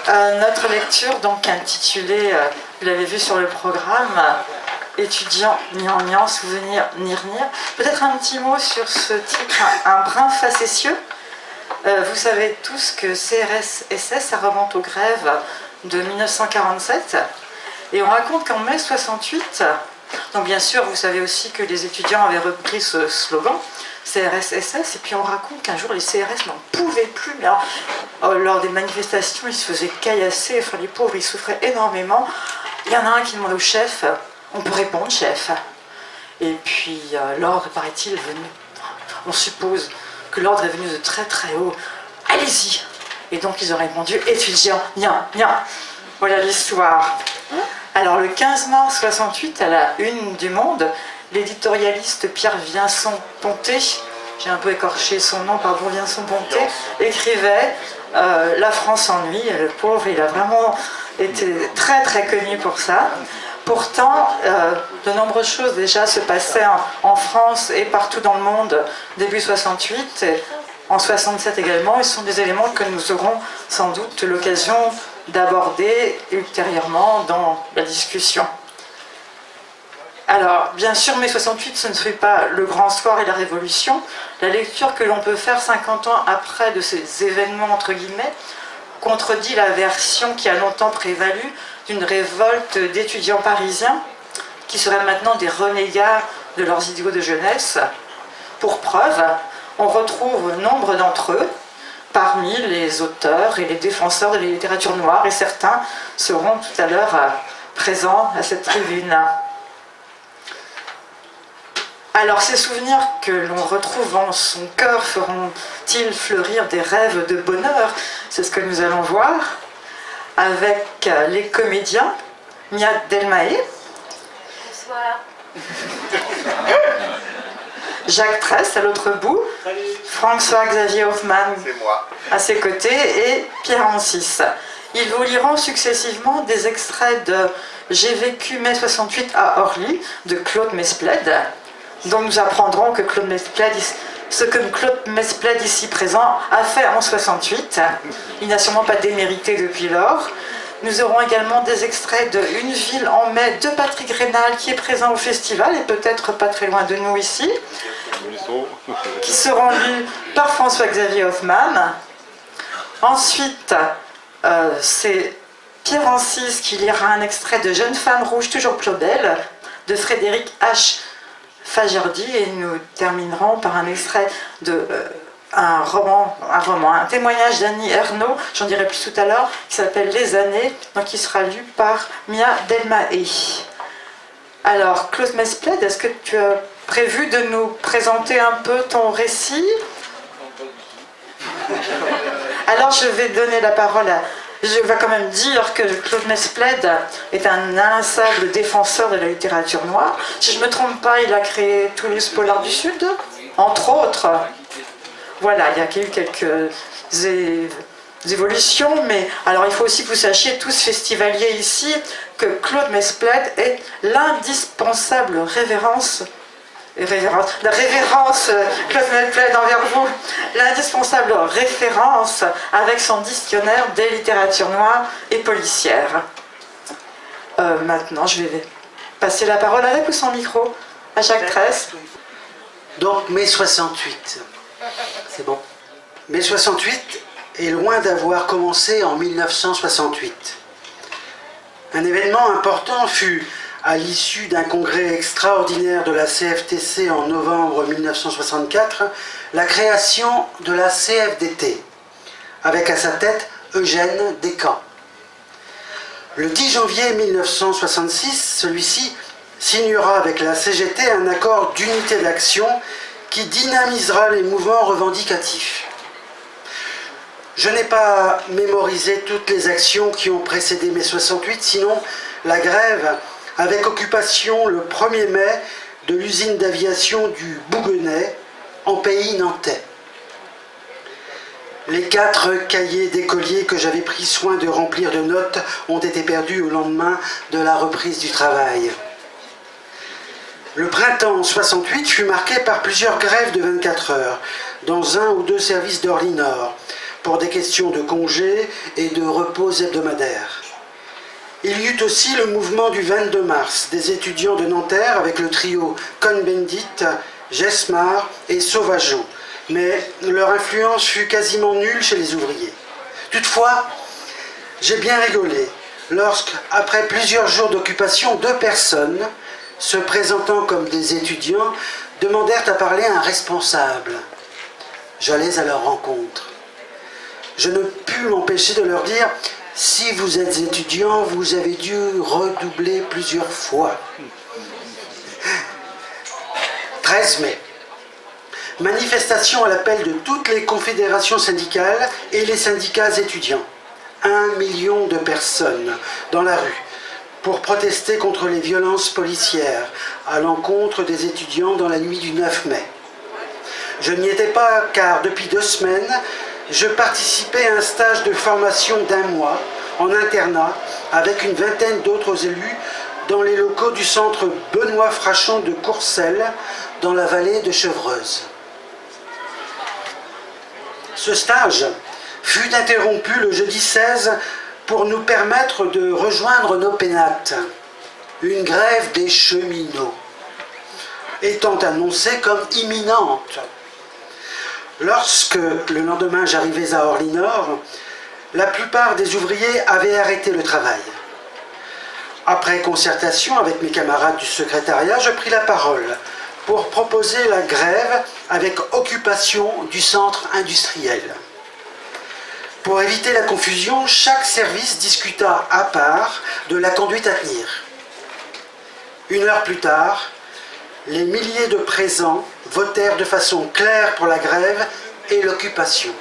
Notre lecture, donc intitulée, vous l'avez vu sur le programme, étudiants, nian, souvenir, nir. Peut-être un petit mot sur ce titre, un brin facétieux. Vous savez tous que CRS-SS, ça remonte aux grèves de 1947. Et on raconte qu'en mai 68, donc bien sûr, vous savez aussi que les étudiants avaient repris ce slogan, CRS-SS, et puis on raconte qu'un jour les CRS n'en pouvaient plus. Mais alors, lors des manifestations, ils se faisaient caillasser, enfin les pauvres, ils souffraient énormément. Il y en a un qui demande au chef, on peut répondre, chef. Et puis l'ordre, paraît-il, est venu. On suppose que l'ordre est venu de très très haut. Allez-y. Et donc ils ont répondu, étudiants, nian. Voilà l'histoire. Alors le 15 mars 68, à la une du Monde, l'éditorialiste Pierre Vincent-Ponté, j'ai un peu écorché son nom, pardon, Vincent-Ponté, écrivait La France ennuie. Le pauvre, il a vraiment été très très connu pour ça. Pourtant, de nombreuses choses déjà se passaient en France et partout dans le monde début 68, et en 67 également, et ce sont des éléments que nous aurons sans doute l'occasion d'aborder ultérieurement dans la discussion. Alors, bien sûr, mai 68, ce ne fut pas le grand soir et la révolution. La lecture que l'on peut faire 50 ans après de ces événements, entre guillemets, contredit la version qui a longtemps prévalu d'une révolte d'étudiants parisiens qui seraient maintenant des renégats de leurs idéaux de jeunesse. Pour preuve, on retrouve nombre d'entre eux parmi les auteurs et les défenseurs de la littérature noire, et certains seront tout à l'heure présents à cette tribune. Alors ces souvenirs que l'on retrouve en son cœur feront-ils fleurir des rêves de bonheur? C'est ce que nous allons voir avec les comédiens. Mia Delmaé. Bonsoir. Jacques Tress à l'autre bout. Salut. François-Xavier Hoffmann à ses côtés et Pierre Ancis. Ils vous liront successivement des extraits de J'ai vécu mai 68 à Orly de Claude Mesplède, dont nous apprendrons que ce que Claude Mesplède ici présent a fait en 68. Il n'a sûrement pas démérité depuis lors. Nous aurons également des extraits de Une ville en mai de Patrick Rénal qui est présent au festival et peut-être pas très loin de nous ici, qui seront lus par François-Xavier Hoffmann. Ensuite, c'est Pierre Ancis qui lira un extrait de Jeune femme rouge toujours plus belle de Frédéric H. Fagerdi, et nous terminerons par un extrait de un témoignage d'Annie Ernaux, j'en dirai plus tout à l'heure, qui s'appelle Les années, donc qui sera lu par Mia Delmaé. Alors, Claude Mesplède, est-ce que tu as prévu de nous présenter un peu ton récit? Alors, je vais donner la parole à... Je vais quand même dire que Claude Mesplède est un inlassable défenseur de la littérature noire. Si je ne me trompe pas, il a créé Toulouse Polar du Sud, entre autres. Voilà, il y a eu quelques évolutions, mais alors il faut aussi que vous sachiez, tous festivaliers ici, que Claude Mesplède est l'indispensable révérence Claude Mesplède envers vous, l'indispensable référence avec son dictionnaire des littératures noires et policières. Maintenant, je vais passer la parole avec ou sans micro à Jacques Tress. Donc, mai 68. C'est bon. Mai 68 est loin d'avoir commencé en 1968. Un événement important fut, à l'issue d'un congrès extraordinaire de la CFTC en novembre 1964, la création de la CFDT, avec à sa tête Eugène Descamps. Le 10 janvier 1966, celui-ci signera avec la CGT un accord d'unité d'action qui dynamisera les mouvements revendicatifs. Je n'ai pas mémorisé toutes les actions qui ont précédé mai 68, sinon la grève avec occupation le 1er mai de l'usine d'aviation du Bouguenais en pays nantais. Les 4 cahiers d'écoliers que j'avais pris soin de remplir de notes ont été perdus au lendemain de la reprise du travail. Le printemps 68 fut marqué par plusieurs grèves de 24 heures dans un ou deux services d'Orly Nord, pour des questions de congés et de repos hebdomadaires. Il y eut aussi le mouvement du 22 mars des étudiants de Nanterre avec le trio Cohn-Bendit, Jesmar et Sauvageau, mais leur influence fut quasiment nulle chez les ouvriers. Toutefois, j'ai bien rigolé lorsque, après plusieurs jours d'occupation, 2 personnes, se présentant comme des étudiants, demandèrent à parler à un responsable. J'allais à leur rencontre. Je ne pus m'empêcher de leur dire « Si vous êtes étudiant, vous avez dû redoubler plusieurs fois. » 13 mai. Manifestation à l'appel de toutes les confédérations syndicales et les syndicats étudiants. 1 million de personnes dans la rue pour protester contre les violences policières à l'encontre des étudiants dans la nuit du 9 mai. Je n'y étais pas car depuis 2 semaines, je participais à un stage de formation d'1 mois en internat avec une vingtaine d'autres élus dans les locaux du centre Benoît Frachon de Courcelles dans la vallée de Chevreuse. Ce stage fut interrompu le jeudi 16 pour nous permettre de rejoindre nos pénates, une grève des cheminots, étant annoncée comme imminente. Lorsque, le lendemain, j'arrivais à Orly-Nord, la plupart des ouvriers avaient arrêté le travail. Après concertation avec mes camarades du secrétariat, je pris la parole pour proposer la grève avec occupation du centre industriel. Pour éviter la confusion, chaque service discuta à part de la conduite à tenir. 1 heure plus tard, les milliers de présents votèrent de façon claire pour la grève et l'occupation.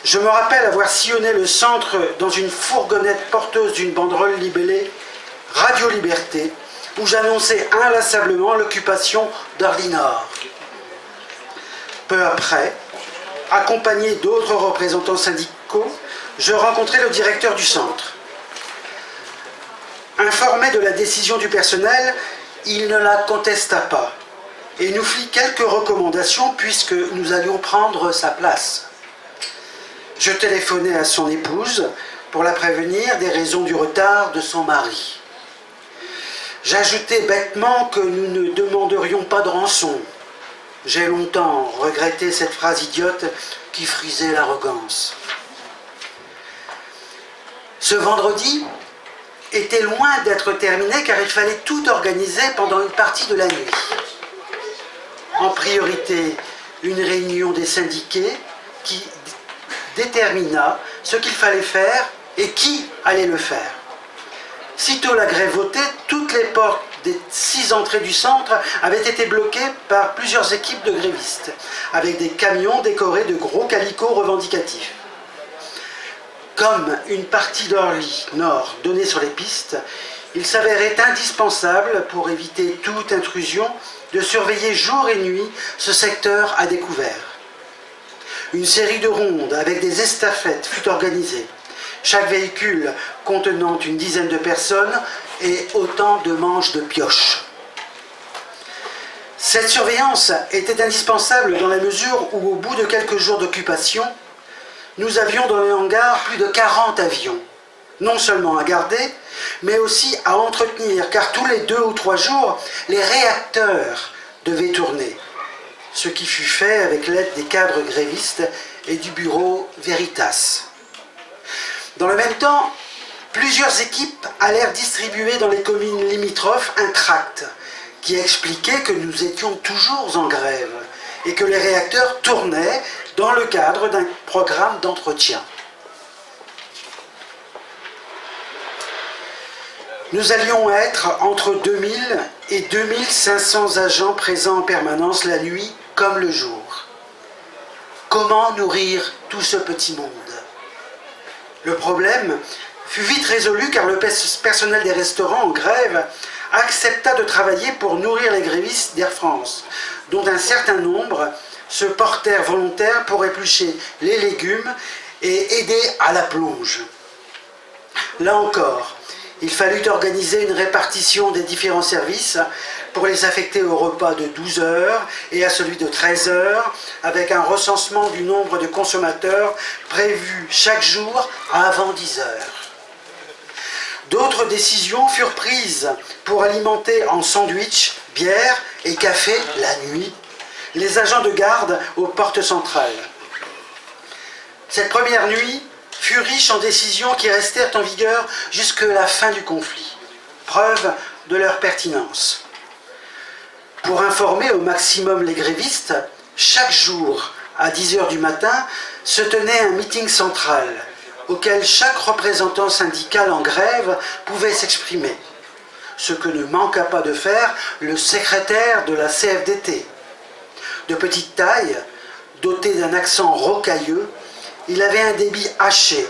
Je me rappelle avoir sillonné le centre dans une fourgonnette porteuse d'une banderole libellée « Radio Liberté » où j'annonçais inlassablement l'occupation d'Orly-Nord. Peu après, accompagné d'autres représentants syndicaux, je rencontrai le directeur du centre. Informé de la décision du personnel, il ne la contesta pas et nous fit quelques recommandations puisque nous allions prendre sa place. Je téléphonai à son épouse pour la prévenir des raisons du retard de son mari. J'ajoutai bêtement que nous ne demanderions pas de rançon. J'ai longtemps regretté cette phrase idiote qui frisait l'arrogance. Ce vendredi était loin d'être terminé car il fallait tout organiser pendant une partie de la nuit. En priorité, une réunion des syndiqués qui détermina ce qu'il fallait faire et qui allait le faire. Sitôt la grève votée, toutes les portes des 6 entrées du centre avaient été bloquées par plusieurs équipes de grévistes, avec des camions décorés de gros calicots revendicatifs. Comme une partie d'Orly-Nord donnait sur les pistes, il s'avérait indispensable, pour éviter toute intrusion, de surveiller jour et nuit ce secteur à découvert. Une série de rondes avec des estafettes fut organisée. Chaque véhicule contenant une dizaine de personnes et autant de manches de pioche. Cette surveillance était indispensable dans la mesure où, au bout de quelques jours d'occupation, nous avions dans les hangars plus de 40 avions, non seulement à garder, mais aussi à entretenir, car tous les 2 ou 3 jours, les réacteurs devaient tourner, ce qui fut fait avec l'aide des cadres grévistes et du bureau Veritas. Dans le même temps, plusieurs équipes allèrent distribuer dans les communes limitrophes un tract qui expliquait que nous étions toujours en grève et que les réacteurs tournaient dans le cadre d'un programme d'entretien. Nous allions être entre 2000 et 2500 agents présents en permanence la nuit comme le jour. Comment nourrir tout ce petit monde ? Le problème fut vite résolu car le personnel des restaurants en grève accepta de travailler pour nourrir les grévistes d'Air France, dont un certain nombre se portèrent volontaires pour éplucher les légumes et aider à la plonge. Là encore, Il fallut organiser une répartition des différents services pour les affecter au repas de 12 heures et à celui de 13 heures, avec un recensement du nombre de consommateurs prévu chaque jour avant 10 heures. D'autres décisions furent prises pour alimenter en sandwich, bière et café la nuit les agents de garde aux portes centrales. Cette première nuit fut riche en décisions qui restèrent en vigueur jusque la fin du conflit, preuve de leur pertinence. Pour informer au maximum les grévistes, chaque jour, à 10 heures du matin, se tenait un meeting central, auquel chaque représentant syndical en grève pouvait s'exprimer, ce que ne manqua pas de faire le secrétaire de la CFDT. De petite taille, doté d'un accent rocailleux, il avait un débit haché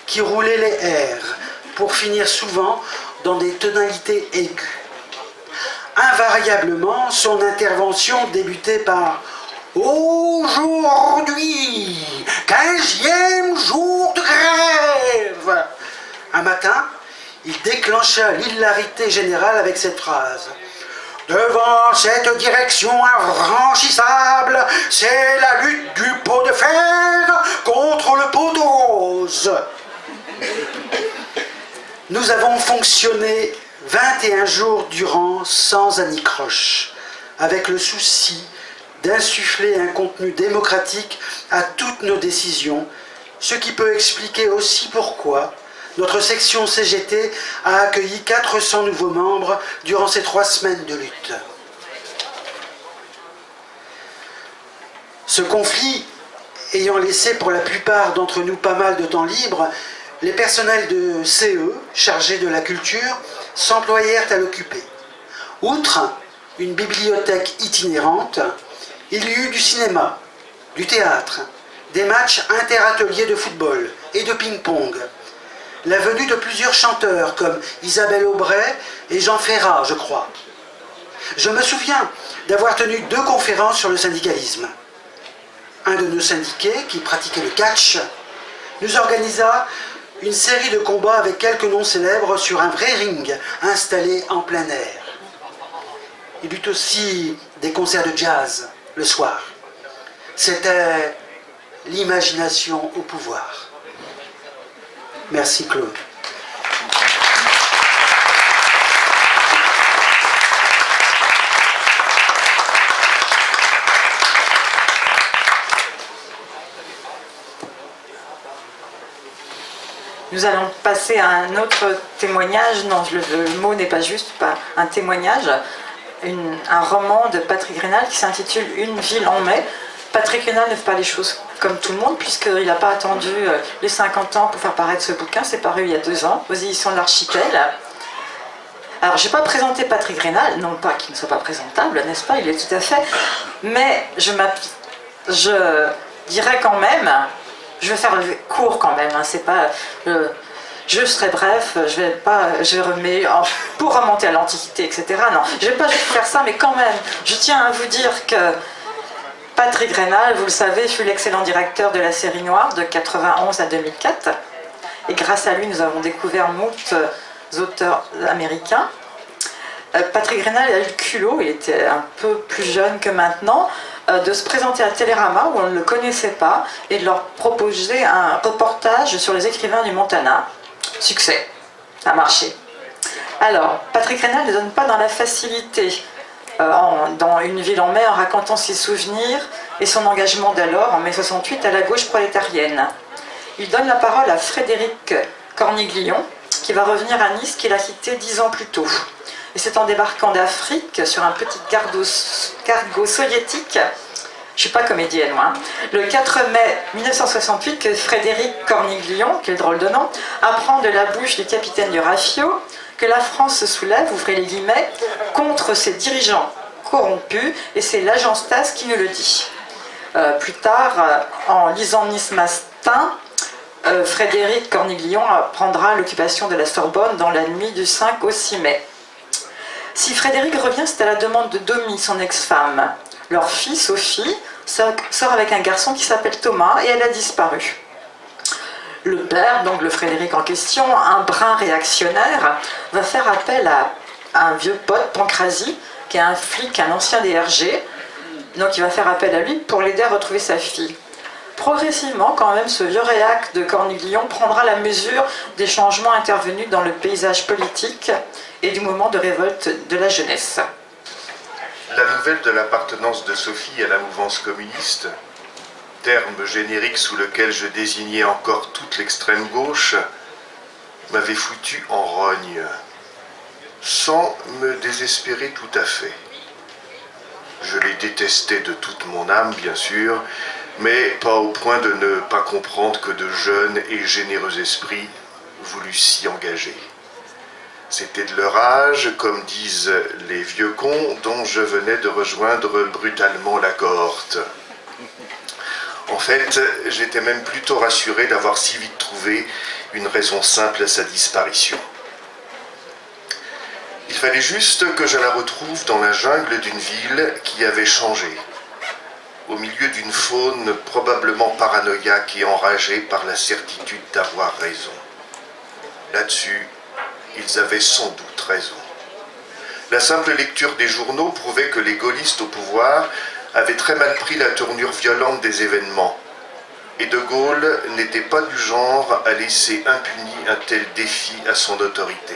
qui roulait les airs pour finir souvent dans des tonalités aiguës. Invariablement, son intervention débutait par « Aujourd'hui, 15e jour de grève !» Un matin, il déclencha l'hilarité générale avec cette phrase. Devant cette direction infranchissable, c'est la lutte du pot de fer contre le pot de rose. Nous avons fonctionné 21 jours durant sans anicroche, avec le souci d'insuffler un contenu démocratique à toutes nos décisions, ce qui peut expliquer aussi pourquoi notre section CGT a accueilli 400 nouveaux membres durant ces 3 semaines de lutte. Ce conflit ayant laissé pour la plupart d'entre nous pas mal de temps libre, les personnels de CE, chargés de la culture, s'employèrent à l'occuper. Outre une bibliothèque itinérante, il y eut du cinéma, du théâtre, des matchs interateliers de football et de ping-pong, la venue de plusieurs chanteurs comme Isabelle Aubray et Jean Ferrat, je crois. Je me souviens d'avoir tenu 2 conférences sur le syndicalisme. Un de nos syndiqués, qui pratiquait le catch, nous organisa une série de combats avec quelques noms célèbres sur un vrai ring installé en plein air. Il y eut aussi des concerts de jazz le soir. C'était l'imagination au pouvoir. Merci Claude. Nous allons passer à un autre témoignage. Non, le mot n'est pas juste, pas un témoignage. Un roman de Patrick Raynal qui s'intitule « Une ville en mai ». Patrick Raynal ne fait pas les choses comme tout le monde, puisqu'il n'a pas attendu les 50 ans pour faire paraître ce bouquin. C'est paru il y a 2 ans, aux éditions de l'Archipel. Alors, je n'ai pas présenté Patrick Raynal, non pas qu'il ne soit pas présentable, n'est-ce pas, il est tout à fait, mais je dirais quand même, je vais faire court quand même, hein, c'est pas... je serai bref, pour remonter à l'Antiquité, etc. Non, je ne vais pas juste faire ça, mais quand même, je tiens à vous dire que Patrick Raynal, vous le savez, fut l'excellent directeur de la série Noire de 91 à 2004. Et grâce à lui, nous avons découvert moult auteurs américains. Patrick Raynal a eu le culot, il était un peu plus jeune que maintenant, de se présenter à Télérama, où on ne le connaissait pas, et de leur proposer un reportage sur les écrivains du Montana. Succès, ça a marché. Alors, Patrick Raynal ne donne pas dans la facilité. Dans Une ville en mai, en racontant ses souvenirs et son engagement d'alors, en mai 68, à la gauche prolétarienne. Il donne la parole à Frédéric Corniglion, qui va revenir à Nice, qu'il a quitté 10 ans plus tôt. Et c'est en débarquant d'Afrique sur un petit cargo soviétique, je ne suis pas comédienne moi, le 4 mai 1968, que Frédéric Corniglion, quel drôle de nom, apprend de la bouche du capitaine du Rafio que la France se soulève, ouvrez les guillemets, contre ses dirigeants corrompus, et c'est l'agence TASS qui nous le dit. Plus tard, en lisant Nice Matin, Frédéric Corniglion prendra l'occupation de la Sorbonne dans la nuit du 5 au 6 mai. Si Frédéric revient, c'est à la demande de Domi, son ex-femme. Leur fille, Sophie, sort avec un garçon qui s'appelle Thomas, et elle a disparu. Le père, donc le Frédéric en question, un brin réactionnaire, va faire appel à un vieux pote, Pancrasie, qui est un flic, un ancien DRG. Donc il va faire appel à lui pour l'aider à retrouver sa fille. Progressivement, quand même, ce vieux réac de Cornillon prendra la mesure des changements intervenus dans le paysage politique et du moment de révolte de la jeunesse. La nouvelle de l'appartenance de Sophie à la mouvance communiste, terme générique sous lequel je désignais encore toute l'extrême gauche, m'avait foutu en rogne, sans me désespérer tout à fait. Je les détestais de toute mon âme, bien sûr, mais pas au point de ne pas comprendre que de jeunes et généreux esprits voulussent s'y engager. C'était de leur âge, comme disent les vieux cons, dont je venais de rejoindre brutalement la cohorte. En fait, j'étais même plutôt rassuré d'avoir si vite trouvé une raison simple à sa disparition. Il fallait juste que je la retrouve dans la jungle d'une ville qui avait changé, au milieu d'une faune probablement paranoïaque et enragée par la certitude d'avoir raison. Là-dessus, ils avaient sans doute raison. La simple lecture des journaux prouvait que les gaullistes au pouvoir avaient très mal pris la tournure violente des événements. Et De Gaulle n'était pas du genre à laisser impuni un tel défi à son autorité.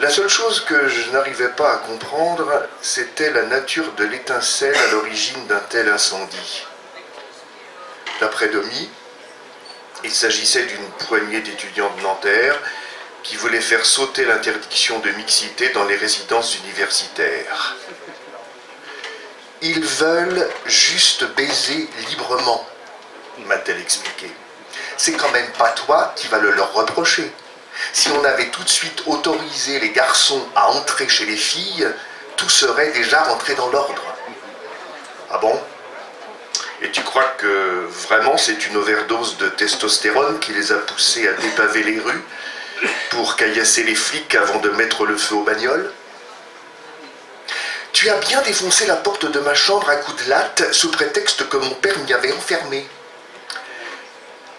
La seule chose que je n'arrivais pas à comprendre, c'était la nature de l'étincelle à l'origine d'un tel incendie. D'après Domy, il s'agissait d'une poignée d'étudiants de Nanterre qui voulaient faire sauter l'interdiction de mixité dans les résidences universitaires. Ils veulent juste baiser librement, m'a-t-elle expliqué. C'est quand même pas toi qui vas le leur reprocher. Si on avait tout de suite autorisé les garçons à entrer chez les filles, tout serait déjà rentré dans l'ordre. Ah bon ? Et tu crois que vraiment c'est une overdose de testostérone qui les a poussés à dépaver les rues pour caillasser les flics avant de mettre le feu aux bagnoles ? Tu as bien défoncé la porte de ma chambre à coups de latte sous prétexte que mon père m'y avait enfermé.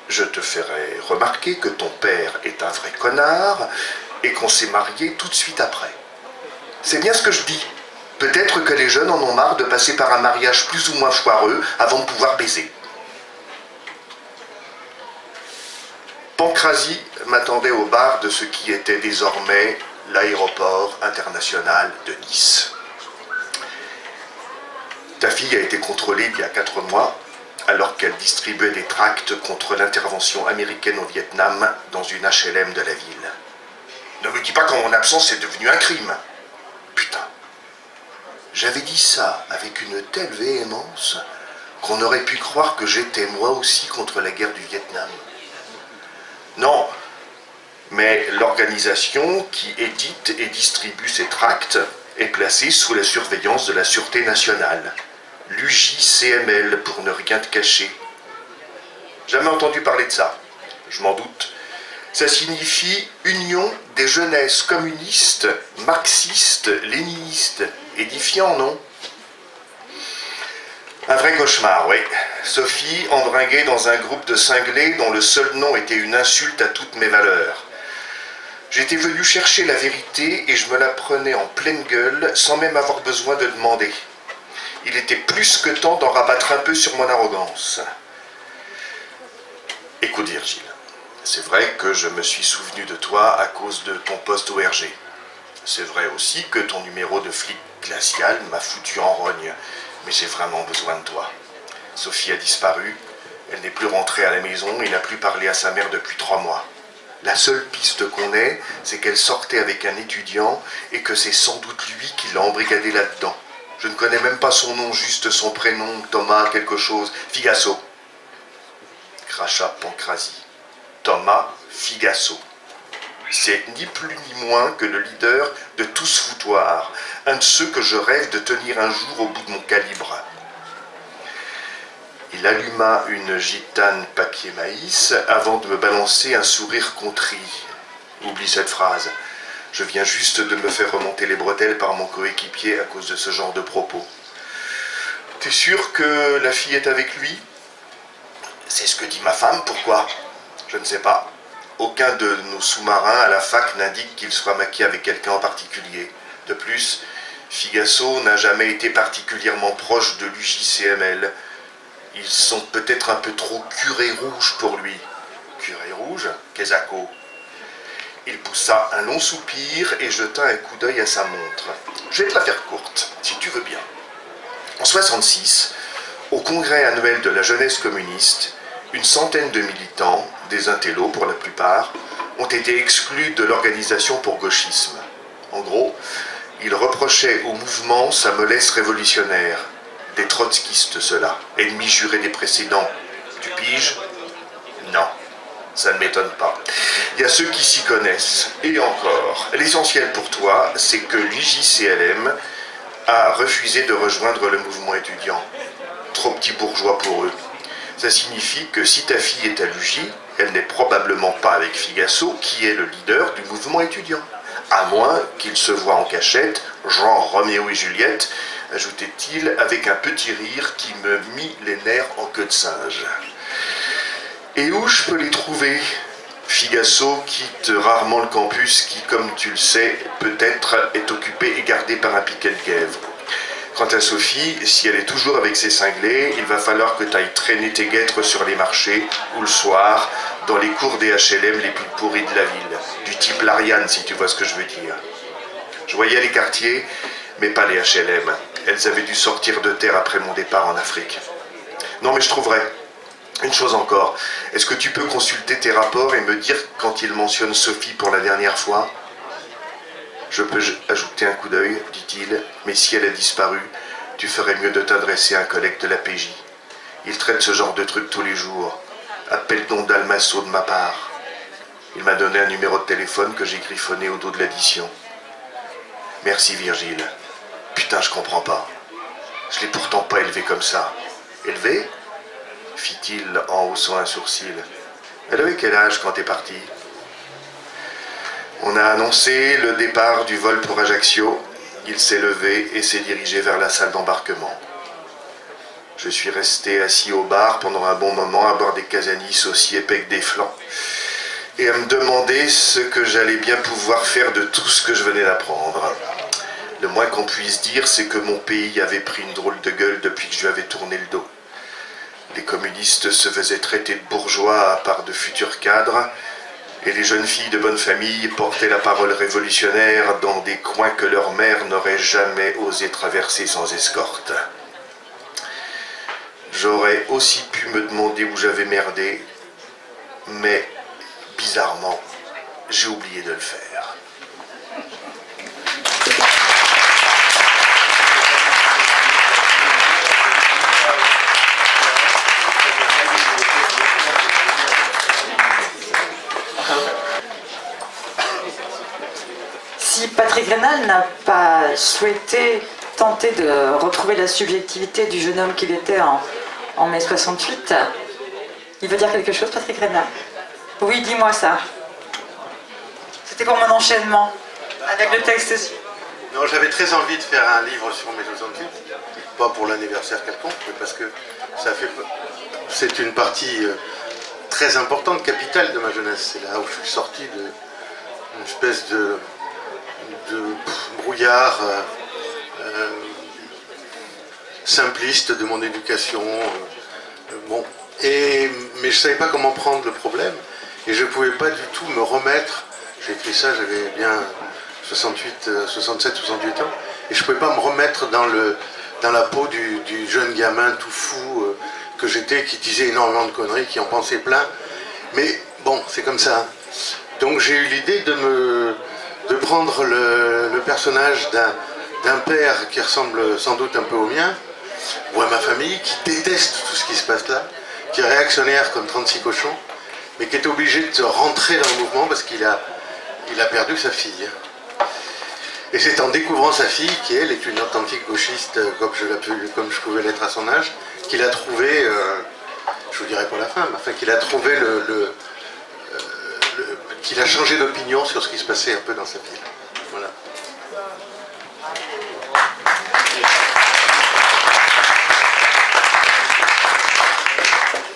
Je te ferai remarquer que ton père est un vrai connard et qu'on s'est marié tout de suite après. C'est bien ce que je dis. Peut-être que les jeunes en ont marre de passer par un mariage plus ou moins foireux avant de pouvoir baiser. Pancrasie m'attendait au bar de ce qui était désormais l'aéroport international de Nice. Ta fille a été contrôlée il y a 4 mois, alors qu'elle distribuait des tracts contre l'intervention américaine au Vietnam dans une HLM de la ville. Ne me dis pas qu'en mon absence c'est devenu un crime. Putain. J'avais dit ça avec une telle véhémence qu'on aurait pu croire que j'étais moi aussi contre la guerre du Vietnam. Non, mais l'organisation qui édite et distribue ces tracts est placée sous la surveillance de la Sûreté nationale. L'UJCML, pour ne rien te cacher. Jamais entendu parler de ça. Je m'en doute. Ça signifie Union des jeunesses communistes, marxistes, léninistes. Édifiant, non? Un vrai cauchemar, oui. Sophie embringuée dans un groupe de cinglés dont le seul nom était une insulte à toutes mes valeurs. J'étais venu chercher la vérité et je me la prenais en pleine gueule sans même avoir besoin de demander. Il était plus que temps d'en rabattre un peu sur mon arrogance. Écoute Virgile, c'est vrai que je me suis souvenu de toi à cause de ton poste au RG. C'est vrai aussi que ton numéro de flic glacial m'a foutu en rogne, mais j'ai vraiment besoin de toi. Sophie a disparu, elle n'est plus rentrée à la maison et n'a plus parlé à sa mère depuis 3 mois. La seule piste qu'on ait, c'est qu'elle sortait avec un étudiant et que c'est sans doute lui qui l'a embrigadé là-dedans. Je ne connais même pas son nom, juste son prénom, Thomas quelque chose, Figasso. Cracha Pancrasie. Thomas Figasso. C'est ni plus ni moins que le leader de tout ce foutoir, un de ceux que je rêve de tenir un jour au bout de mon calibre. Il alluma une gitane papier maïs avant de me balancer un sourire contrit. Oublie cette phrase. Je viens juste de me faire remonter les bretelles par mon coéquipier à cause de ce genre de propos. T'es sûr que la fille est avec lui ? C'est ce que dit ma femme, pourquoi? Je ne sais pas. Aucun de nos sous-marins à la fac n'indique qu'il soit maquillé avec quelqu'un en particulier. De plus, Figasso n'a jamais été particulièrement proche de l'UJCML. Ils sont peut-être un peu trop curé rouge pour lui. Curé rouge? Kezako. Il poussa un long soupir et jeta un coup d'œil à sa montre. Je vais te la faire courte, si tu veux bien. En 1966, au congrès annuel de la jeunesse communiste, une centaine de militants, des intellos pour la plupart, ont été exclus de l'organisation pour gauchisme. En gros, ils reprochaient au mouvement sa mollesse révolutionnaire. Des trotskistes, ceux-là, ennemis jurés des précédents. Tu piges? Non, ça ne m'étonne pas. Il y a ceux qui s'y connaissent. Et encore, l'essentiel pour toi, c'est que l'UJCLM a refusé de rejoindre le mouvement étudiant. Trop petit bourgeois pour eux. Ça signifie que si ta fille est à l'UJ, elle n'est probablement pas avec Figasso, qui est le leader du mouvement étudiant. À moins qu'il se voie en cachette, genre Roméo et Juliette, ajoutait-il avec un petit rire qui me mit les nerfs en queue de singe. Et où je peux les trouver? Figasso quitte rarement le campus qui, comme tu le sais, peut-être est occupé et gardé par un piquet de guèvre. Quant à Sophie, si elle est toujours avec ses cinglés, il va falloir que tu ailles traîner tes guêtres sur les marchés ou le soir, dans les cours des HLM les plus pourris de la ville. Du type l'Ariane, si tu vois ce que je veux dire. Je voyais les quartiers, mais pas les HLM. Elles avaient dû sortir de terre après mon départ en Afrique. Non, mais je trouverai. Une chose encore. Est-ce que tu peux consulter tes rapports et me dire quand il mentionne Sophie pour la dernière fois? Je peux ajouter un coup d'œil, dit-il, mais si elle a disparu, tu ferais mieux de t'adresser à un collègue de la PJ. Il traite ce genre de trucs tous les jours. Appelle donc Dalmasso de ma part. Il m'a donné un numéro de téléphone que j'ai griffonné au dos de l'addition. Merci Virgile. Putain, je comprends pas. Je l'ai pourtant pas élevé comme ça. Élevé? Fit-il en haussant un sourcil. Elle avait quel âge quand t'es parti? On a annoncé le départ du vol pour Ajaccio. Il s'est levé et s'est dirigé vers la salle d'embarquement. Je suis resté assis au bar pendant un bon moment à boire des casanis aussi épais que des flancs et à me demander ce que j'allais bien pouvoir faire de tout ce que je venais d'apprendre. Le moins qu'on puisse dire, c'est que mon pays avait pris une drôle de gueule depuis que je lui avais tourné le dos. Les communistes se faisaient traiter de bourgeois par de futurs cadres, et les jeunes filles de bonne famille portaient la parole révolutionnaire dans des coins que leur mère n'aurait jamais osé traverser sans escorte. J'aurais aussi pu me demander où j'avais merdé, mais bizarrement, j'ai oublié de le faire. Si Patrick Rénal n'a pas souhaité tenter de retrouver la subjectivité du jeune homme qu'il était en mai 68, il veut dire quelque chose, Patrick Rénal? Oui, dis-moi ça. C'était pour mon enchaînement, avec le texte aussi. Non, j'avais très envie de faire un livre sur mai 68, pas pour l'anniversaire quelconque, mais parce que c'est une partie très importante, capitale de ma jeunesse. C'est là où je suis sorti d'une espèce de brouillard simpliste de mon éducation. Mais je ne savais pas comment prendre le problème et je ne pouvais pas du tout me remettre. J'ai écrit ça, j'avais bien 67, 68 ans et je ne pouvais pas me remettre dans la peau du jeune gamin tout fou que j'étais, qui disait énormément de conneries, qui en pensait plein. Mais bon, c'est comme ça. Donc j'ai eu l'idée de prendre le personnage d'un père qui ressemble sans doute un peu au mien, ou à ma famille, qui déteste tout ce qui se passe là, qui est réactionnaire comme 36 cochons, mais qui est obligé de rentrer dans le mouvement parce qu'il a perdu sa fille. Et c'est en découvrant sa fille, qui elle est une authentique gauchiste, comme je pouvais l'être à son âge, qu'il a trouvé, je vous dirai pour la fin, mais enfin qu'il a trouvé qu'il a changé d'opinion sur ce qui se passait un peu dans sa ville. Voilà.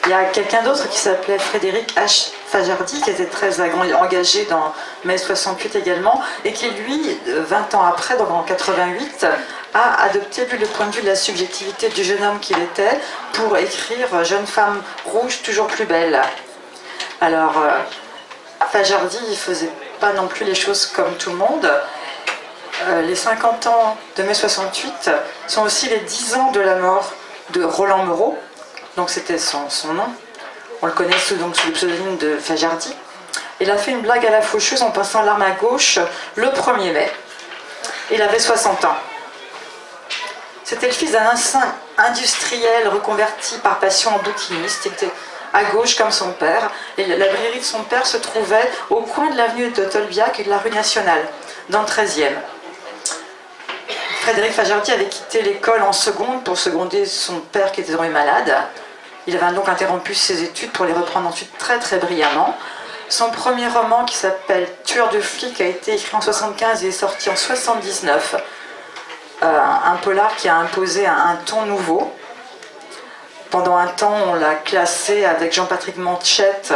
Il y a quelqu'un d'autre qui s'appelait Frédéric H. Fajardi, qui était très engagé dans mai 68 également, et qui, lui, 20 ans après, donc en 88, a adopté, lui, le point de vue de la subjectivité du jeune homme qu'il était pour écrire « Jeune femme rouge, toujours plus belle ». Alors, Fajardi, il ne faisait pas non plus les choses comme tout le monde. Les 50 ans de mai 68 sont aussi les 10 ans de la mort de Roland Meurot, donc c'était son nom. On le connaît sous le pseudonyme de Fajardi. Il a fait une blague à la faucheuse en passant l'arme à gauche le 1er mai. Il avait 60 ans. C'était le fils d'un industriel reconverti par passion en bouquiniste. Il était à gauche comme son père. Et la librairie de son père se trouvait au coin de l'avenue de Tolbiac et de la rue Nationale, dans le 13e. Frédéric Fajardi avait quitté l'école en seconde pour seconder son père qui était tombé malade. Il avait donc interrompu ses études pour les reprendre ensuite très très brillamment. Son premier roman, qui s'appelle Tueur de flics, a été écrit en 75 et est sorti en 79. Un polar qui a imposé un ton nouveau. Pendant un temps, on l'a classé avec Jean-Patrick Manchette,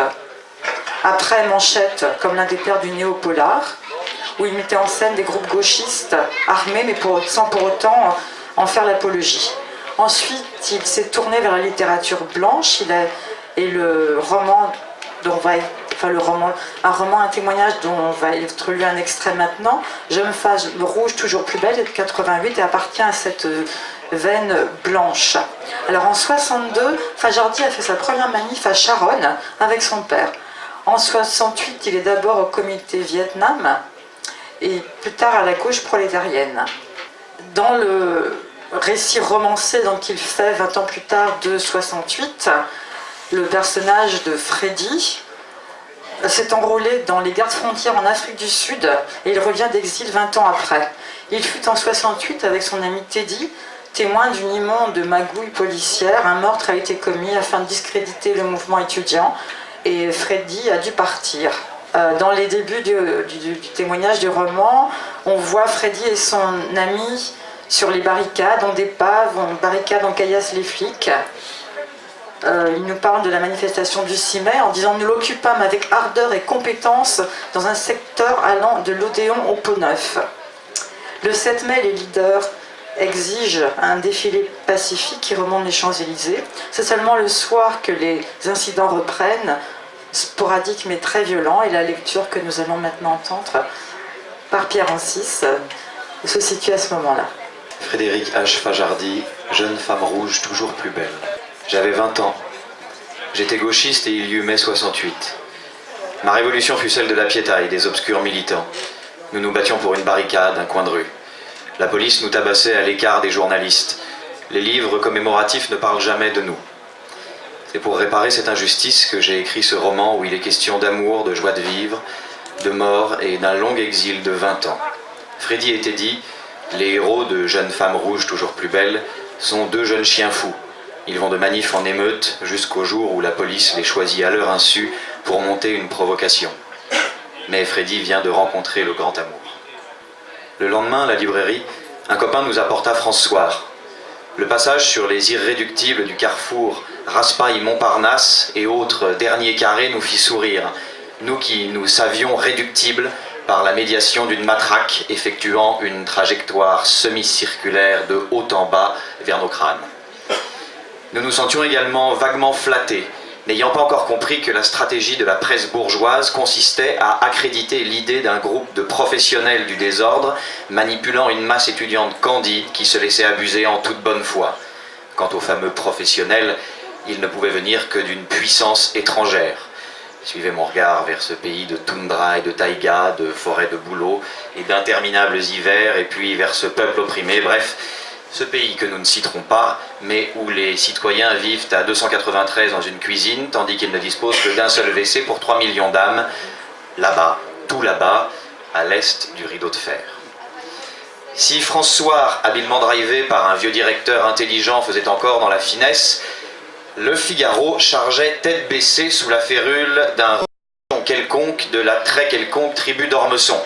après Manchette, comme l'un des pères du néo-polar, où il mettait en scène des groupes gauchistes armés, mais sans pour autant en faire l'apologie. Ensuite, il s'est tourné vers la littérature blanche, et le roman un témoignage dont on va être lu un extrait maintenant, Jeune femme rouge, toujours plus belle, est de 88 et appartient à cette veine blanche. Alors en 62, Fajardi a fait sa première manif à Charonne avec son père. En 68, il est d'abord au comité Vietnam et plus tard à la gauche prolétarienne. Dans le récit romancé qu'il fait 20 ans plus tard de 68, le personnage de Freddy s'est enrôlé dans les gardes frontières en Afrique du Sud et il revient d'exil 20 ans après. Il fut en 68 avec son ami Teddy, témoin d'une immonde magouille policière. Un meurtre a été commis afin de discréditer le mouvement étudiant et Freddy a dû partir. Dans les débuts du témoignage du roman, on voit Freddy et son ami sur les barricades, on dépave, on barricade, on caillasse les flics. Il nous parle de la manifestation du 6 mai en disant « Nous l'occupâmes avec ardeur et compétence dans un secteur allant de l'Odéon au Pont-Neuf. » Le 7 mai, les leaders exigent un défilé pacifique qui remonte les Champs-Élysées. C'est seulement le soir que les incidents reprennent, sporadiques mais très violents, et la lecture que nous allons maintenant entendre par Pierre Ancis se situe à ce moment-là. Frédéric H. Fajardi, Jeune femme rouge, toujours plus belle. J'avais 20 ans. J'étais gauchiste et il y eut mai 68. Ma révolution fut celle de la Pietà et des obscurs militants. Nous nous battions pour une barricade, un coin de rue. La police nous tabassait à l'écart des journalistes. Les livres commémoratifs ne parlent jamais de nous. C'est pour réparer cette injustice que j'ai écrit ce roman où il est question d'amour, de joie de vivre, de mort et d'un long exil de 20 ans. Freddy et Teddy, les héros de Jeune femme rouge, toujours plus belle, sont deux jeunes chiens fous. Ils vont de manif en émeute jusqu'au jour où la police les choisit à leur insu pour monter une provocation. Mais Freddy vient de rencontrer le grand amour. Le lendemain, à la librairie, un copain nous apporta François. Le passage sur les irréductibles du carrefour Raspail-Montparnasse et autres derniers carrés nous fit sourire, nous qui nous savions réductibles par la médiation d'une matraque effectuant une trajectoire semi-circulaire de haut en bas vers nos crânes. Nous nous sentions également vaguement flattés, n'ayant pas encore compris que la stratégie de la presse bourgeoise consistait à accréditer l'idée d'un groupe de professionnels du désordre manipulant une masse étudiante candide qui se laissait abuser en toute bonne foi. Quant aux fameux professionnels, ils ne pouvaient venir que d'une puissance étrangère. Suivez mon regard vers ce pays de toundra et de taïga, de forêts de bouleaux et d'interminables hivers, et puis vers ce peuple opprimé, bref, ce pays que nous ne citerons pas, mais où les citoyens vivent à 293 dans une cuisine, tandis qu'ils ne disposent que d'un seul WC pour 3 millions d'âmes, là-bas, tout là-bas, à l'est du rideau de fer. Si François, habilement drivé par un vieux directeur intelligent, faisait encore dans la finesse, le Figaro chargeait tête baissée sous la férule d'un quelconque de la très quelconque tribu d'Ormesson,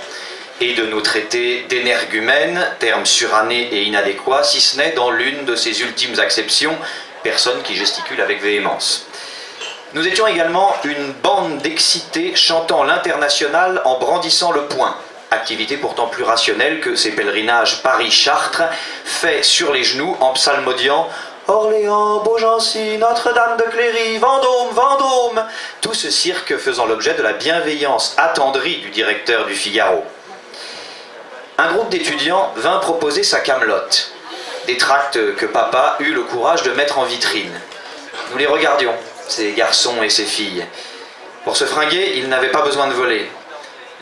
et de nous traiter d'énergumènes, terme suranné et inadéquat, si ce n'est dans l'une de ses ultimes acceptions, personne qui gesticule avec véhémence. Nous étions également une bande d'excités chantant l'international en brandissant le poing. Activité pourtant plus rationnelle que ces pèlerinages Paris-Chartres, faits sur les genoux en psalmodiant « Orléans, Beaugency, Notre-Dame de Cléry, Vendôme, Vendôme !» Tout ce cirque faisant l'objet de la bienveillance attendrie du directeur du Figaro. Un groupe d'étudiants vint proposer sa camelote, des tracts que papa eut le courage de mettre en vitrine. Nous les regardions, ces garçons et ces filles. Pour se fringuer, ils n'avaient pas besoin de voler.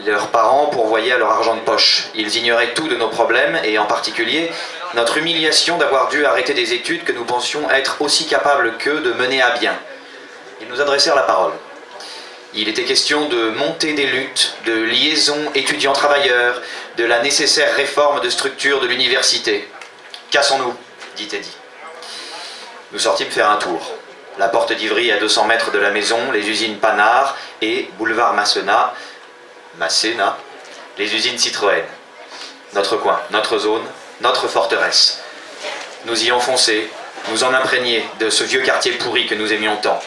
Leurs parents pourvoyaient à leur argent de poche. Ils ignoraient tout de nos problèmes et en particulier notre humiliation d'avoir dû arrêter des études que nous pensions être aussi capables qu'eux de mener à bien. Ils nous adressèrent la parole. Il était question de montée des luttes, de liaison étudiants-travailleurs, de la nécessaire réforme de structure de l'université. « Cassons-nous », dit Teddy. Nous sortîmes faire un tour. La porte d'Ivry à 200 mètres de la maison, les usines Panard et, boulevard Masséna, les usines Citroën. Notre coin, notre zone, notre forteresse. Nous y enfoncer, nous en imprégner de ce vieux quartier pourri que nous aimions tant.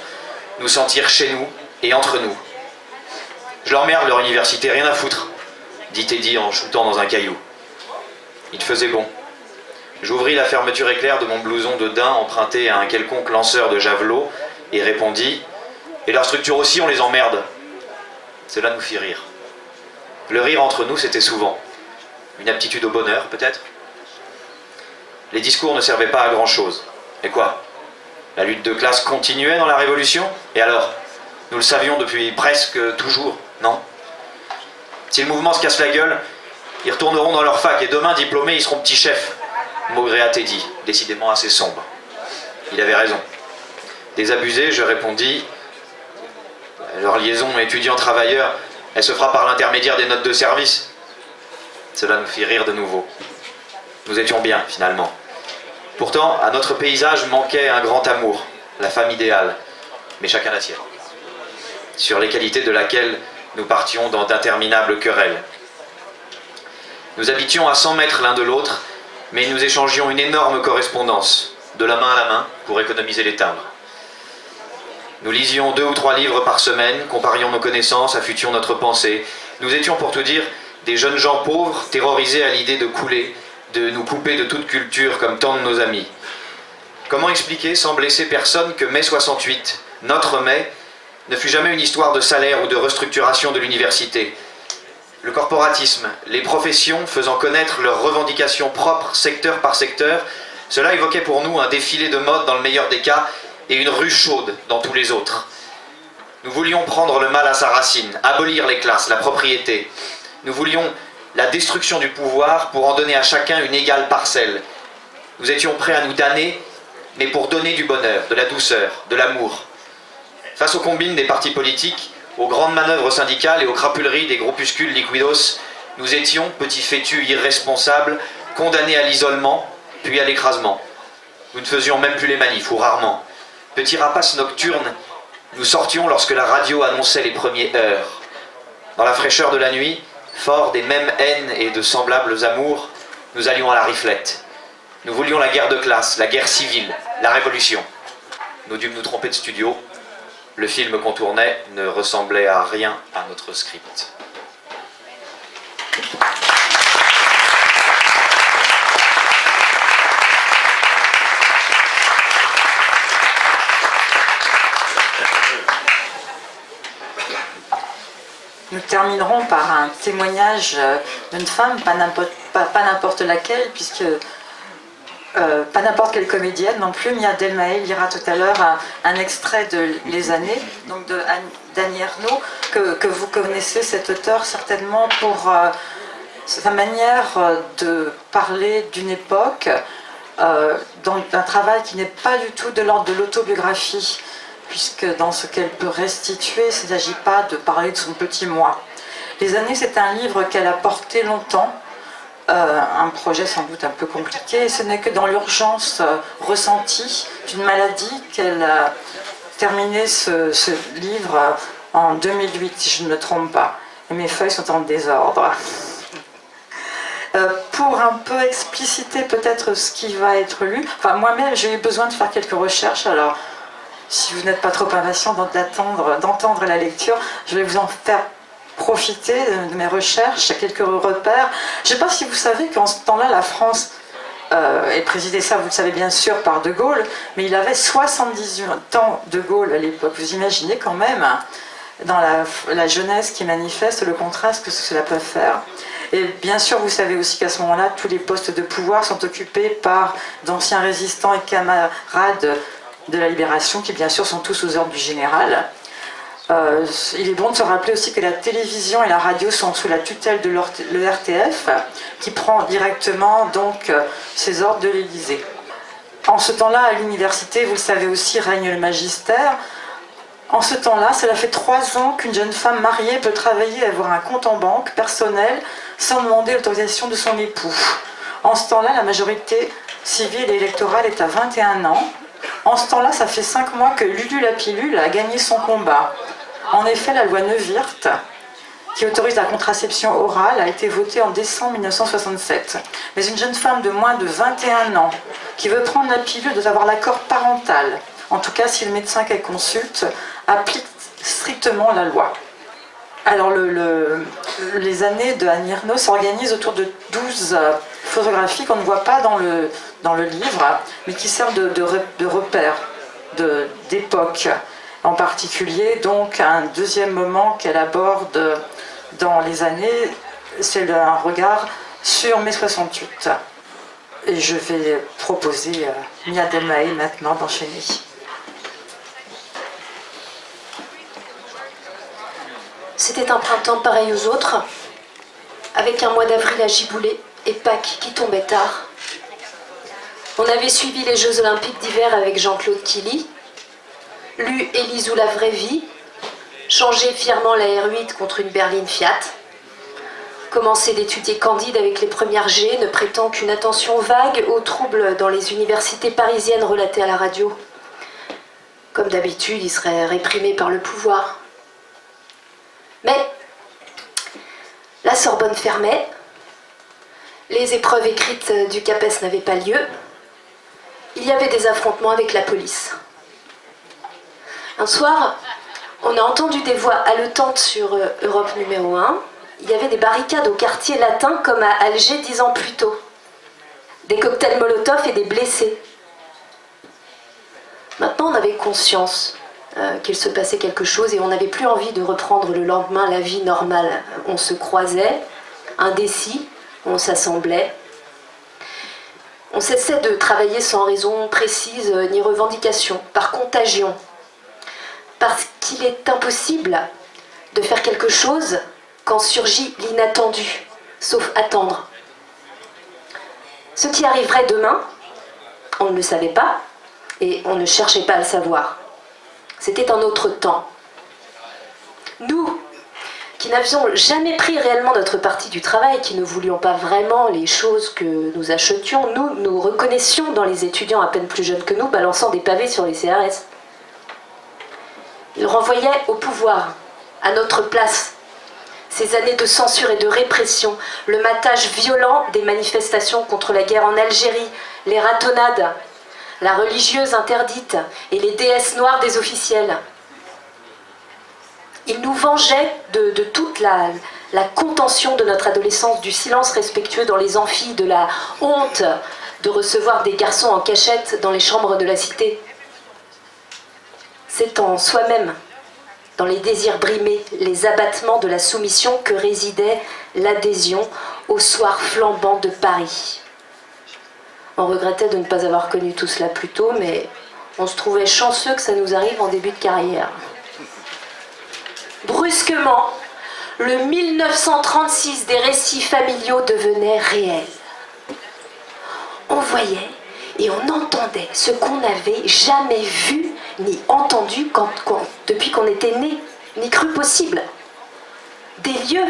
Nous sentir chez nous et entre nous. Je l'emmerde leur université, rien à foutre, dit Teddy en shootant dans un caillou. Il faisait bon. J'ouvris la fermeture éclair de mon blouson de daim emprunté à un quelconque lanceur de javelot et répondis « Et leur structure aussi, on les emmerde !» Cela nous fit rire. Le rire entre nous, c'était souvent. Une aptitude au bonheur, peut-être. Les discours ne servaient pas à grand-chose. Et quoi? La lutte de classe continuait dans la Révolution? Et alors? Nous le savions depuis presque toujours, non? Si le mouvement se casse la gueule, ils retourneront dans leur fac et demain, diplômés, ils seront petits chefs. Maugréa Teddy, décidément assez sombre. Il avait raison. Désabusé, je répondis « Leur liaison étudiant-travailleur, elle se fera par l'intermédiaire des notes de service. » Cela nous fit rire de nouveau. Nous étions bien, finalement. Pourtant, à notre paysage manquait un grand amour, la femme idéale, mais chacun la sienne, sur les qualités de laquelle nous partions dans d'interminables querelles. Nous habitions à 100 mètres l'un de l'autre, mais nous échangions une énorme correspondance, de la main à la main, pour économiser les timbres. Nous lisions 2 ou 3 livres par semaine, comparions nos connaissances, affûtions notre pensée. Nous étions, pour tout dire, des jeunes gens pauvres, terrorisés à l'idée de couler, de nous couper de toute culture comme tant de nos amis. Comment expliquer, sans blesser personne, que mai 68, notre mai, ne fut jamais une histoire de salaire ou de restructuration de l'université? Le corporatisme, les professions faisant connaître leurs revendications propres secteur par secteur, cela évoquait pour nous un défilé de mode dans le meilleur des cas et une rue chaude dans tous les autres. Nous voulions prendre le mal à sa racine, abolir les classes, la propriété. Nous voulions la destruction du pouvoir pour en donner à chacun une égale parcelle. Nous étions prêts à nous damner, mais pour donner du bonheur, de la douceur, de l'amour. Face aux combines des partis politiques, aux grandes manœuvres syndicales et aux crapuleries des groupuscules liquidos, nous étions, petits fétus irresponsables, condamnés à l'isolement, puis à l'écrasement. Nous ne faisions même plus les manifs, ou rarement. Petits rapaces nocturnes, nous sortions lorsque la radio annonçait les premiers heures. Dans la fraîcheur de la nuit, forts des mêmes haines et de semblables amours, nous allions à la riflette. Nous voulions la guerre de classe, la guerre civile, la révolution. Nous dûmes nous tromper de studio. Le film qu'on tournait ne ressemblait à rien à notre script. Nous terminerons par un témoignage d'une femme, pas n'importe laquelle, puisque pas n'importe quelle comédienne non plus. Mia Delmaé lira tout à l'heure un extrait de Les Années, donc d'Annie Ernaux, que vous connaissez, cet auteur, certainement pour sa manière de parler d'une époque, d'un travail qui n'est pas du tout de l'ordre de l'autobiographie, puisque dans ce qu'elle peut restituer, il ne s'agit pas de parler de son petit moi. Les Années, c'est un livre qu'elle a porté longtemps, un projet sans doute un peu compliqué, et ce n'est que dans l'urgence ressentie d'une maladie qu'elle a terminé ce livre en 2008, si je ne me trompe pas. Et mes feuilles sont en désordre. Pour un peu expliciter peut-être ce qui va être lu, enfin moi-même j'ai eu besoin de faire quelques recherches, alors si vous n'êtes pas trop impatient d'entendre la lecture, je vais vous en faire profiter de mes recherches, quelques repères. Je ne sais pas si vous savez qu'en ce temps-là, la France est présidée, ça vous le savez bien sûr, par De Gaulle, mais il avait 78 ans, De Gaulle, à l'époque. Vous imaginez quand même, dans la jeunesse qui manifeste, le contraste que cela peut faire. Et bien sûr, vous savez aussi qu'à ce moment-là, tous les postes de pouvoir sont occupés par d'anciens résistants et camarades de la Libération, qui bien sûr sont tous aux ordres du général. Il est bon de se rappeler aussi que la télévision et la radio sont sous la tutelle de l'ERTF, qui prend directement donc ses ordres de l'Élysée. En ce temps-là, à l'université, vous le savez aussi, règne le magistère. En ce temps-là, cela fait 3 ans qu'une jeune femme mariée peut travailler et avoir un compte en banque personnel sans demander l'autorisation de son époux. En ce temps-là, la majorité civile et électorale est à 21 ans. En ce temps-là, ça fait 5 mois que Lulu la pilule a gagné son combat. En effet, la loi Neuwirth, qui autorise la contraception orale, a été votée en décembre 1967. Mais une jeune femme de moins de 21 ans qui veut prendre la pilule doit avoir l'accord parental. En tout cas, si le médecin qu'elle consulte applique strictement la loi. Alors, les années de Annie Ernaux s'organisent autour de 12 photographies qu'on ne voit pas dans le livre, mais qui servent de repères d'époque. En particulier, donc, un deuxième moment qu'elle aborde dans les années, c'est un regard sur mai 68. Et je vais proposer à Mia Delmaé maintenant d'enchaîner. C'était un printemps pareil aux autres, avec un mois d'avril à gibouler et Pâques qui tombait tard. On avait suivi les Jeux Olympiques d'hiver avec Jean-Claude Killy, lu Élise ou la vraie vie, changé fièrement la R8 contre une berline Fiat, commencé d'étudier Candide avec les premières G, ne prêtant qu'une attention vague aux troubles dans les universités parisiennes relatées à la radio. Comme d'habitude, il serait réprimé par le pouvoir. Mais la Sorbonne fermait, les épreuves écrites du CAPES n'avaient pas lieu, il y avait des affrontements avec la police. Un soir, on a entendu des voix haletantes sur Europe numéro 1. Il y avait des barricades au quartier latin comme à Alger 10 ans plus tôt. Des cocktails Molotov et des blessés. Maintenant, on avait conscience qu'il se passait quelque chose et on n'avait plus envie de reprendre le lendemain la vie normale. On se croisait, indécis, on s'assemblait. On cessait de travailler sans raison précise ni revendication, par contagion. Parce qu'il est impossible de faire quelque chose quand surgit l'inattendu, sauf attendre. Ce qui arriverait demain, on ne le savait pas et on ne cherchait pas à le savoir. C'était un autre temps. Nous, qui n'avions jamais pris réellement notre partie du travail, qui ne voulions pas vraiment les choses que nous achetions, nous reconnaissions dans les étudiants à peine plus jeunes que nous, balançant des pavés sur les CRS. Ils renvoyaient au pouvoir, à notre place, ces années de censure et de répression, le matage violent des manifestations contre la guerre en Algérie, les ratonnades, la religieuse interdite et les déesses noires des officiels. Ils nous vengeaient de toute la contention de notre adolescence, du silence respectueux dans les amphis, de la honte de recevoir des garçons en cachette dans les chambres de la cité. C'est en soi-même, dans les désirs brimés, les abattements de la soumission que résidait l'adhésion au soir flambant de Paris. On regrettait de ne pas avoir connu tout cela plus tôt, mais on se trouvait chanceux que ça nous arrive en début de carrière. Brusquement, le 1936 des récits familiaux devenait réel. On voyait et on entendait ce qu'on n'avait jamais vu ni entendu depuis qu'on était né, ni cru possible. Des lieux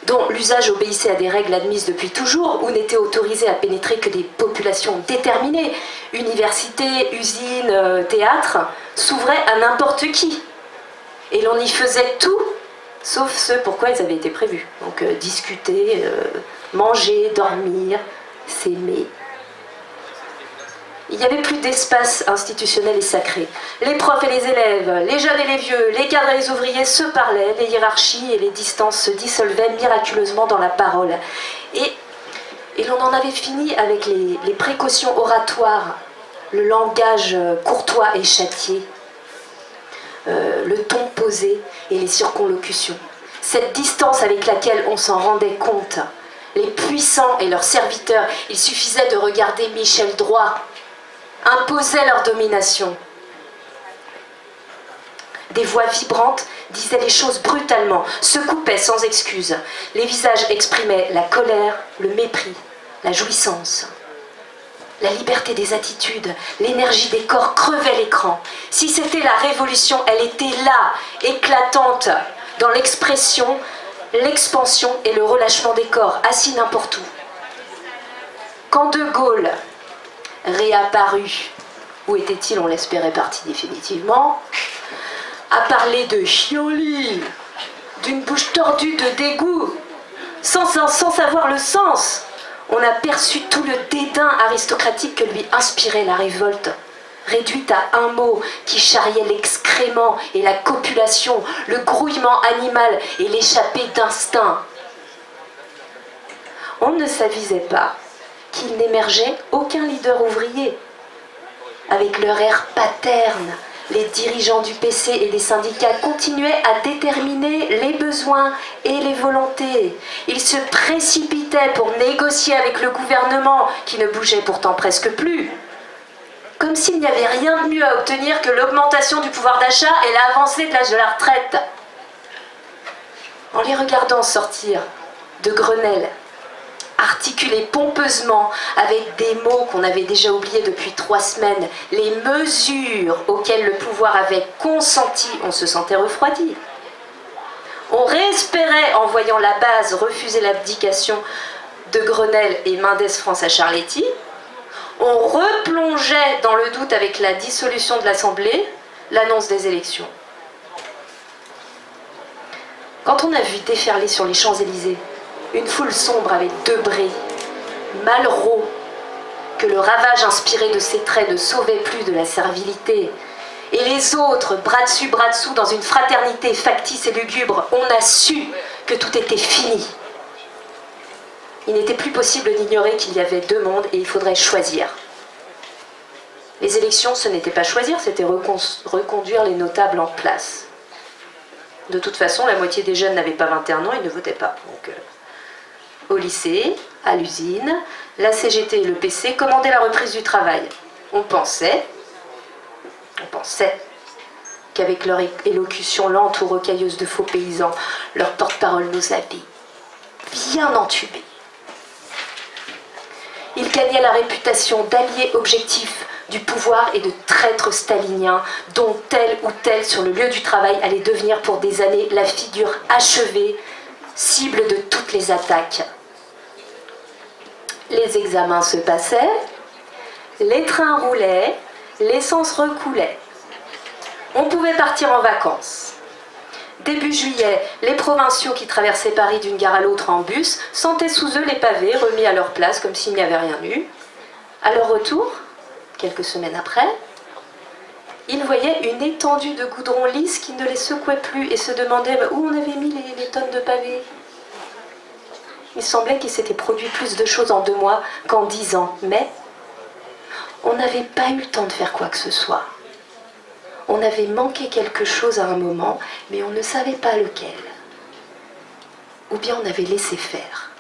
dont l'usage obéissait à des règles admises depuis toujours, où n'étaient autorisées à pénétrer que des populations déterminées, universités, usines, théâtres, s'ouvraient à n'importe qui. Et l'on y faisait tout, sauf ce pourquoi ils avaient été prévus. Donc discuter, manger, dormir, s'aimer. Il n'y avait plus d'espace institutionnel et sacré. Les profs et les élèves, les jeunes et les vieux, les cadres et les ouvriers se parlaient, les hiérarchies et les distances se dissolvaient miraculeusement dans la parole. Et l'on en avait fini avec les précautions oratoires, le langage courtois et châtié, le ton posé et les circonlocutions. Cette distance avec laquelle on s'en rendait compte. Les puissants et leurs serviteurs, il suffisait de regarder Michel Droit, imposaient leur domination. Des voix vibrantes disaient les choses brutalement, se coupaient sans excuse. Les visages exprimaient la colère, le mépris, la jouissance. La liberté des attitudes, l'énergie des corps crevait l'écran. Si c'était la révolution, elle était là, éclatante, dans l'expression, l'expansion et le relâchement des corps, assis n'importe où. Quand De Gaulle réapparut, où était-il, on l'espérait parti définitivement, a parlé de chioli, d'une bouche tordue de dégoût, sans savoir le sens. On a perçu tout le dédain aristocratique que lui inspirait la révolte, réduite à un mot qui charriait l'excrément et la copulation, le grouillement animal et l'échappée d'instinct. On ne s'avisait pas qu'il n'émergeait aucun leader ouvrier. Avec leur air paterne, les dirigeants du PC et des syndicats continuaient à déterminer les besoins et les volontés. Ils se précipitaient pour négocier avec le gouvernement, qui ne bougeait pourtant presque plus. Comme s'il n'y avait rien de mieux à obtenir que l'augmentation du pouvoir d'achat et l'avancée de l'âge de la retraite. En les regardant sortir de Grenelle, articulés pompeusement avec des mots qu'on avait déjà oubliés depuis 3 semaines, les mesures auxquelles le pouvoir avait consenti, on se sentait refroidi. On réespérait, en voyant la base refuser l'abdication de Grenelle et Mendès France à Charletti. On replongeait dans le doute avec la dissolution de l'Assemblée, l'annonce des élections. Quand on a vu déferler sur les Champs-Élysées une foule sombre avec Debré, Malraux, que le ravage inspiré de ses traits ne sauvait plus de la servilité, et les autres, bras dessus, bras dessous, dans une fraternité factice et lugubre, on a su que tout était fini. Il n'était plus possible d'ignorer qu'il y avait 2 mondes et il faudrait choisir. Les élections, ce n'était pas choisir, c'était reconduire les notables en place. De toute façon, la moitié des jeunes n'avaient pas 21 ans, ils ne votaient pas. Donc, au lycée, à l'usine, la CGT et le PC commandaient la reprise du travail. On pensait qu'avec leur élocution lente ou rocailleuse de faux paysans, leur porte-parole nous avait bien entubés. Ils gagnaient la réputation d'alliés objectifs du pouvoir et de traîtres staliniens, dont tel ou tel sur le lieu du travail allait devenir pour des années la figure achevée, cible de toutes les attaques. Les examens se passaient, les trains roulaient, l'essence recoulait. On pouvait partir en vacances. Début juillet, les provinciaux qui traversaient Paris d'une gare à l'autre en bus sentaient sous eux les pavés remis à leur place comme s'il n'y avait rien eu. À leur retour, quelques semaines après, ils voyaient une étendue de goudron lisse qui ne les secouait plus et se demandaient où on avait mis les tonnes de pavés. Il semblait qu'il s'était produit plus de choses en 2 mois qu'en 10 ans, mais on n'avait pas eu le temps de faire quoi que ce soit. On avait manqué quelque chose à un moment, mais on ne savait pas lequel. Ou bien on avait laissé faire.